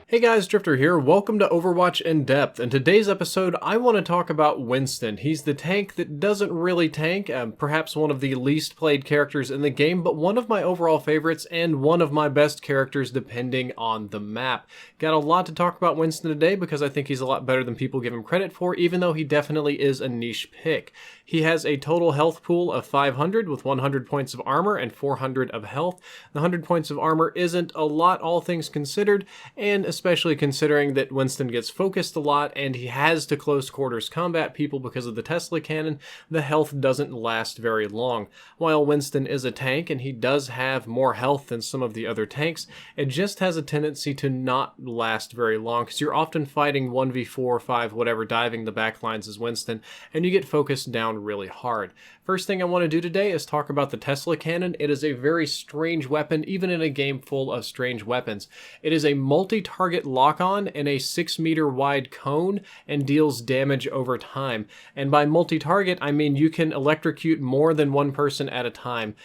Hey guys, Drifter here. Welcome to Overwatch In Depth. In today's episode, I want to talk about Winston. He's the tank that doesn't really tank, perhaps one of the least played characters in the game, but one of my overall favorites and one of my best characters depending on the map. Got a lot to talk about Winston today because I think he's a lot better than people give him credit for, even though he definitely is a niche pick. He has a total health pool of 500 with 100 points of armor and 400 of health. The 100 points of armor isn't a lot, all things considered, and especially considering that Winston gets focused a lot and he has to close quarters combat people because of the Tesla cannon, the health doesn't last very long. While Winston is a tank and he does have more health than some of the other tanks, it just has a tendency to not last very long because you're often fighting 1v4 or 5, whatever, diving the backlines as Winston, and you get focused down really hard. First thing I want to do today is talk about the Tesla cannon. It is a very strange weapon, even in a game full of strange weapons. It is a multi-target lock-on in a 6-meter wide cone and deals damage over time. And by multi-target, I mean you can electrocute more than one person at a time.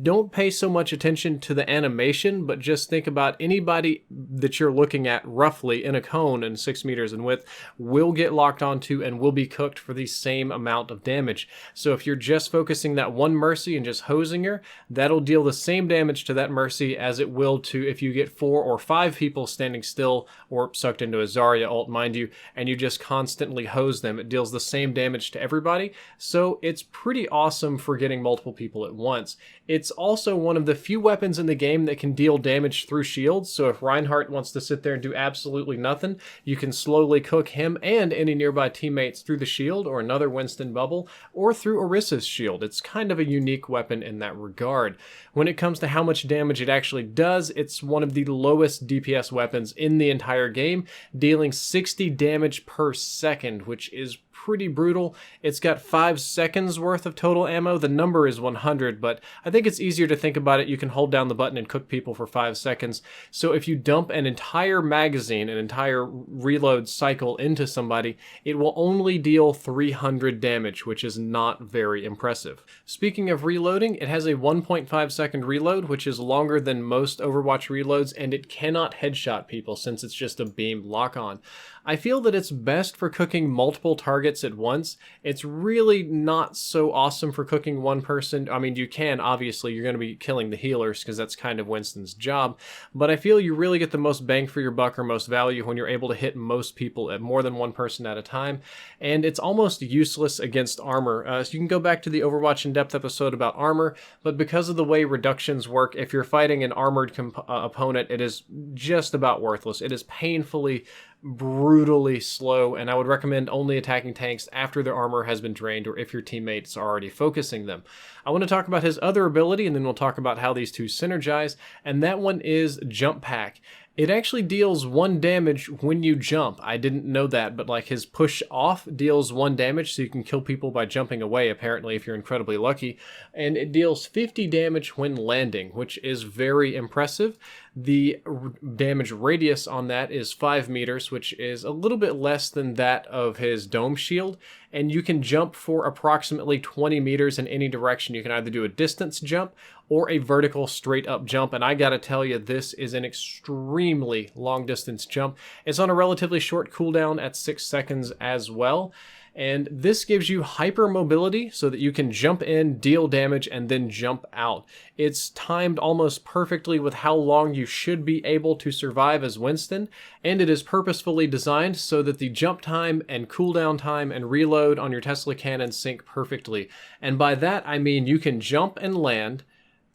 Don't pay so much attention to the animation, but just think about anybody that you're looking at roughly in a cone and 6 meters in width will get locked onto and will be cooked for the same amount of damage. So if you're just focusing that one Mercy and just hosing her, that'll deal the same damage to that Mercy as it will to if you get 4 or 5 people standing still or sucked into a Zarya ult, mind you, and you just constantly hose them. It deals the same damage to everybody, so it's pretty awesome for getting multiple people at once. It's also one of the few weapons in the game that can deal damage through shields, so if Reinhardt wants to sit there and do absolutely nothing, you can slowly cook him and any nearby teammates through the shield or another Winston bubble, or through Orissa's shield. It's kind of a unique weapon in that regard. When it comes to how much damage it actually does, it's one of the lowest DPS weapons in the entire game, dealing 60 damage per second, which is pretty brutal. It's got 5 seconds worth of total ammo. The number is 100, but I think it's easier to think about it. You can hold down the button and cook people for 5 seconds. So if you dump an entire magazine, an entire reload cycle into somebody, it will only deal 300 damage, which is not very impressive. Speaking of reloading, it has a 1.5 second reload, which is longer than most Overwatch reloads, and it cannot headshot people since it's just a beam lock-on. I feel that it's best for cooking multiple targets at once. It's really not so awesome for cooking one person. I mean, you can, obviously, you're going to be killing the healers because that's kind of Winston's job, but I feel you really get the most bang for your buck or most value when you're able to hit most people at more than one person at a time, and it's almost useless against armor. So you can go back to the Overwatch In-Depth episode about armor, but because of the way reductions work, if you're fighting an armored opponent, it is just about worthless. It is painfully, brutally slow, and I would recommend only attacking tanks after their armor has been drained or if your teammates are already focusing them. I want to talk about his other ability, and then we'll talk about how these two synergize, and that one is Jump Pack. It actually deals 1 damage when you jump. I didn't know that, but like his push off deals 1 damage, so you can kill people by jumping away, apparently, if you're incredibly lucky. And it deals 50 damage when landing, which is very impressive. The damage radius on that is 5 meters, which is a little bit less than that of his dome shield. And you can jump for approximately 20 meters in any direction. You can either do a distance jump or a vertical straight up jump. And I gotta tell you, this is an extremely long distance jump. It's on a relatively short cooldown at 6 seconds as well. And this gives you hyper mobility so that you can jump in, deal damage, and then jump out. It's timed almost perfectly with how long you should be able to survive as Winston, and it is purposefully designed so that the jump time and cooldown time and reload on your Tesla cannon sync perfectly. And by that I mean you can jump and land,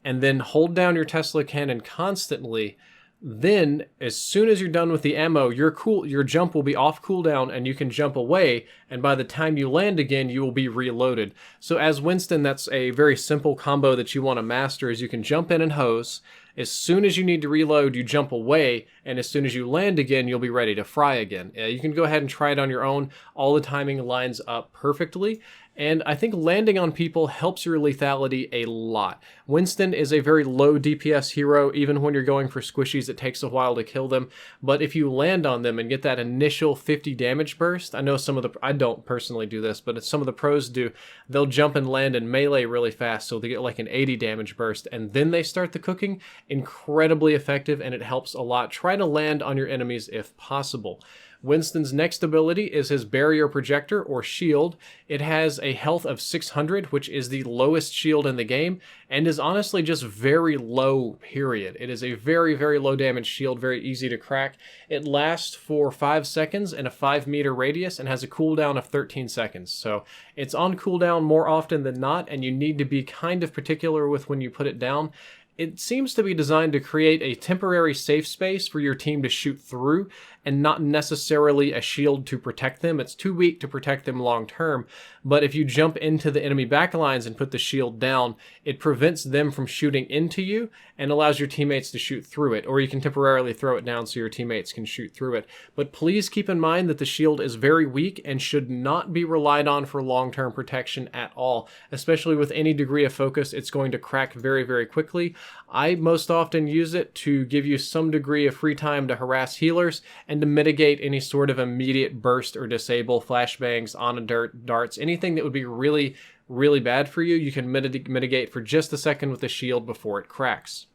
and then hold down your Tesla cannon constantly. Then, as soon as you're done with the ammo, your jump will be off cooldown and you can jump away, and by the time you land again, you will be reloaded. So as Winston, that's a very simple combo that you want to master, is you can jump in and hose. As soon as you need to reload, you jump away, and as soon as you land again, you'll be ready to fry again. You can go ahead and try it on your own. All the timing lines up perfectly, and I think landing on people helps your lethality a lot. Winston is a very low DPS hero. Even when you're going for squishies, it takes a while to kill them, but if you land on them and get that initial 50 damage burst, I know I don't personally do this, but some of the pros do, they'll jump and land in melee really fast, so they get like an 80 damage burst, and then they start the cooking, incredibly effective and it helps a lot. Try to land on your enemies if possible. Winston's next ability is his barrier projector or shield. It has a health of 600, which is the lowest shield in the game, and is honestly just very low, period. It is a very, very low damage shield, very easy to crack. It lasts for 5 seconds in a 5-meter radius and has a cooldown of 13 seconds. So it's on cooldown more often than not, and you need to be kind of particular with when you put it down. It seems to be designed to create a temporary safe space for your team to shoot through and not necessarily a shield to protect them. It's too weak to protect them long term, but if you jump into the enemy backlines and put the shield down, it prevents them from shooting into you and allows your teammates to shoot through it, or you can temporarily throw it down so your teammates can shoot through it. But please keep in mind that the shield is very weak and should not be relied on for long-term protection at all, especially with any degree of focus. It's going to crack very, very quickly. I most often use it to give you some degree of free time to harass healers and to mitigate any sort of immediate burst or disable flashbangs, darts, anything that would be really, really bad for you. You can mitigate for just a second with the shield before it cracks.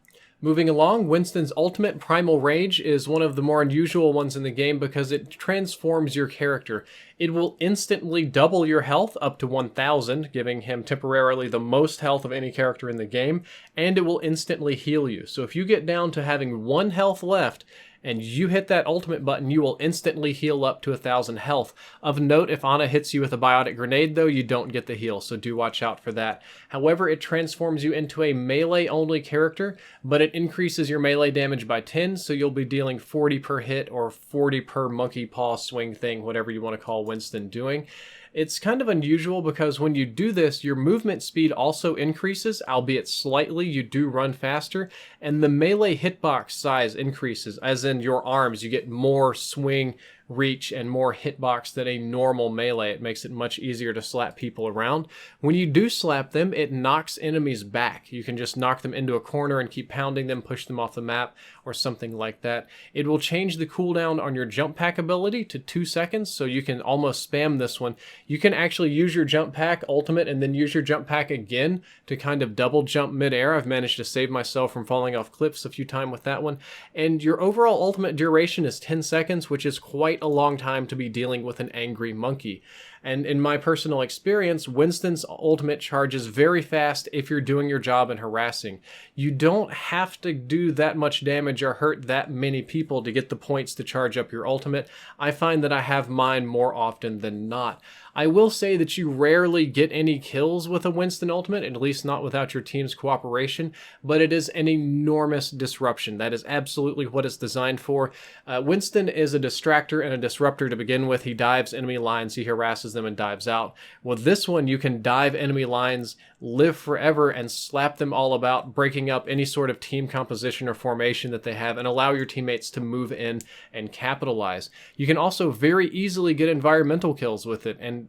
Moving along, Winston's ultimate, Primal Rage, is one of the more unusual ones in the game because it transforms your character. It will instantly double your health up to 1,000, giving him temporarily the most health of any character in the game, and it will instantly heal you. So if you get down to having 1 health left, and you hit that ultimate button, you will instantly heal up to 1,000 health. Of note, if Ana hits you with a biotic grenade, though, you don't get the heal, so do watch out for that. However, it transforms you into a melee-only character, but it increases your melee damage by 10, so you'll be dealing 40 per hit or 40 per monkey paw swing thing, whatever you want to call Winston doing. It's kind of unusual because when you do this, your movement speed also increases, albeit slightly. You do run faster, and the melee hitbox size increases, as in your arms. You get more swing, reach, and more hitbox than a normal melee. It makes it much easier to slap people around. When you do slap them, it knocks enemies back. You can just knock them into a corner and keep pounding them, push them off the map, or something like that. It will change the cooldown on your jump pack ability to 2 seconds, so you can almost spam this one. You can actually use your jump pack ultimate and then use your jump pack again to kind of double jump midair. I've managed to save myself from falling off cliffs a few times with that one. And your overall ultimate duration is 10 seconds, which is quite a long time to be dealing with an angry monkey. And in my personal experience, Winston's ultimate charges very fast if you're doing your job and harassing. You don't have to do that much damage or hurt that many people to get the points to charge up your ultimate. I find that I have mine more often than not. I will say that you rarely get any kills with a Winston ultimate, at least not without your team's cooperation, but it is an enormous disruption. That is absolutely what it's designed for. Winston is a distractor and a disruptor to begin with. He dives enemy lines, he harasses them and dives out. With this one, you can dive enemy lines, live forever, and slap them all about, breaking up any sort of team composition or formation that they have, and allow your teammates to move in and capitalize. You can also very easily get environmental kills with it, and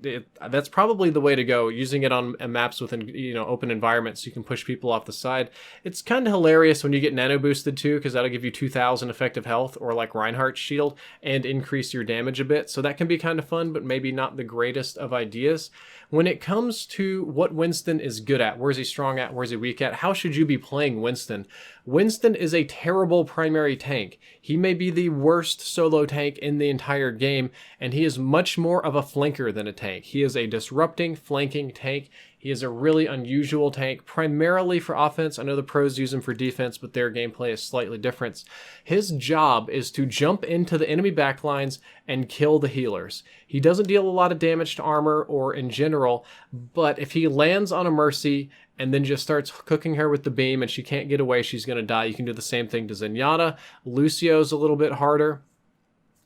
that's probably the way to go, using it on maps with open environments so you can push people off the side. It's kind of hilarious when you get nano boosted too, because that'll give you 2,000 effective health, or like Reinhardt's shield, and increase your damage a bit. So that can be kind of fun, but maybe not the greatest of ideas. When it comes to what Winston is good at, where's he strong at, where's he weak at, how should you be playing Winston? Winston is a terrible primary tank. He may be the worst solo tank in the entire game, and he is much more of a flanker than a tank. He is a disrupting, flanking tank. He is a really unusual tank, primarily for offense. I know the pros use him for defense, but their gameplay is slightly different. His job is to jump into the enemy backlines and kill the healers. He doesn't deal a lot of damage to armor or in general, but if he lands on a Mercy and then just starts cooking her with the beam and she can't get away, she's going to die. You can do the same thing to Zenyatta. Lucio's a little bit harder.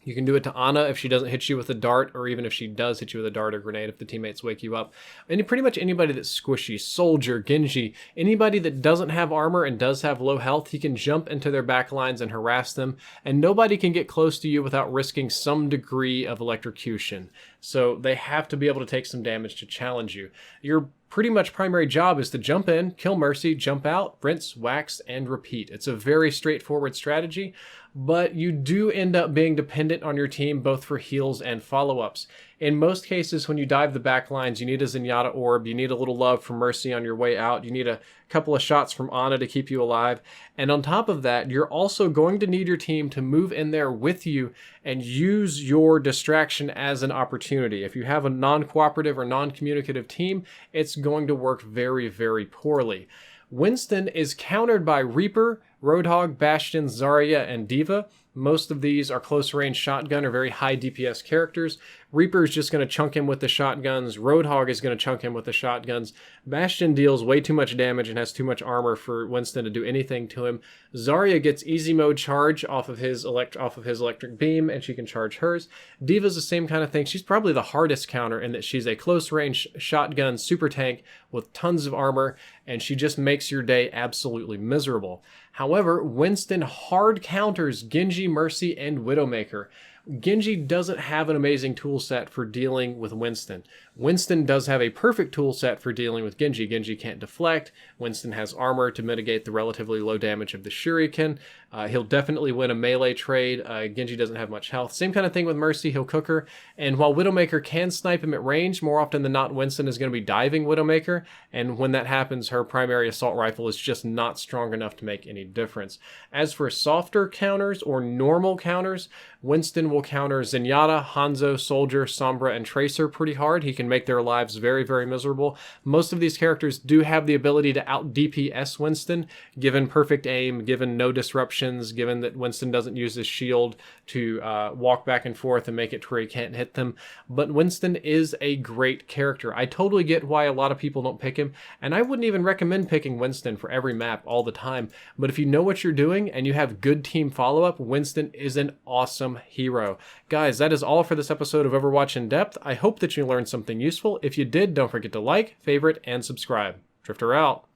You can do it to Ana if she doesn't hit you with a dart, or even if she does hit you with a dart or grenade if the teammates wake you up. And pretty much anybody that's squishy, Soldier, Genji, anybody that doesn't have armor and does have low health, he can jump into their backlines and harass them, and nobody can get close to you without risking some degree of electrocution. So they have to be able to take some damage to challenge you. Your pretty much primary job is to jump in, kill Mercy, jump out, rinse, wax, and repeat. It's a very straightforward strategy, but you do end up being dependent on your team both for heals and follow-ups. In most cases, when you dive the back lines, you need a Zenyatta orb, you need a little love from Mercy on your way out, you need a couple of shots from Ana to keep you alive, and on top of that, you're also going to need your team to move in there with you and use your distraction as an opportunity. If you have a non-cooperative or non-communicative team, it's going to work very, very poorly. Winston is countered by Reaper, Roadhog, Bastion, Zarya, and D.Va. Most of these are close-range shotgun or very high DPS characters. Reaper is just going to chunk him with the shotguns. Roadhog is going to chunk him with the shotguns. Bastion deals way too much damage and has too much armor for Winston to do anything to him. Zarya gets easy mode charge off of his electric beam, and she can charge hers. D.Va's the same kind of thing. She's probably the hardest counter in that she's a close-range shotgun super tank with tons of armor, and she just makes your day absolutely miserable. However, Winston hard counters Genji, Mercy, and Widowmaker. Genji doesn't have an amazing tool set for dealing with Winston. Winston does have a perfect tool set for dealing with Genji. Genji can't deflect. Winston has armor to mitigate the relatively low damage of the Shuriken. He'll definitely win a melee trade. Genji doesn't have much health. Same kind of thing with Mercy. He'll cook her. And while Widowmaker can snipe him at range, more often than not, Winston is going to be diving Widowmaker. And when that happens, her primary assault rifle is just not strong enough to make any difference. As for softer counters or normal counters, Winston will counter Zenyatta, Hanzo, Soldier, Sombra, and Tracer pretty hard. He can make their lives very, very miserable. Most of these characters do have the ability to out DPS Winston, given perfect aim, given no disruptions, given that Winston doesn't use his shield to walk back and forth and make it to where he can't hit them. But Winston is a great character. I totally get why a lot of people don't pick him, and I wouldn't even recommend picking Winston for every map all the time. But if you know what you're doing and you have good team follow-up, Winston is an awesome hero. Guys, that is all for this episode of Overwatch in Depth. I hope that you learned something useful. If you did, don't forget to like, favorite, and subscribe. Drifter out.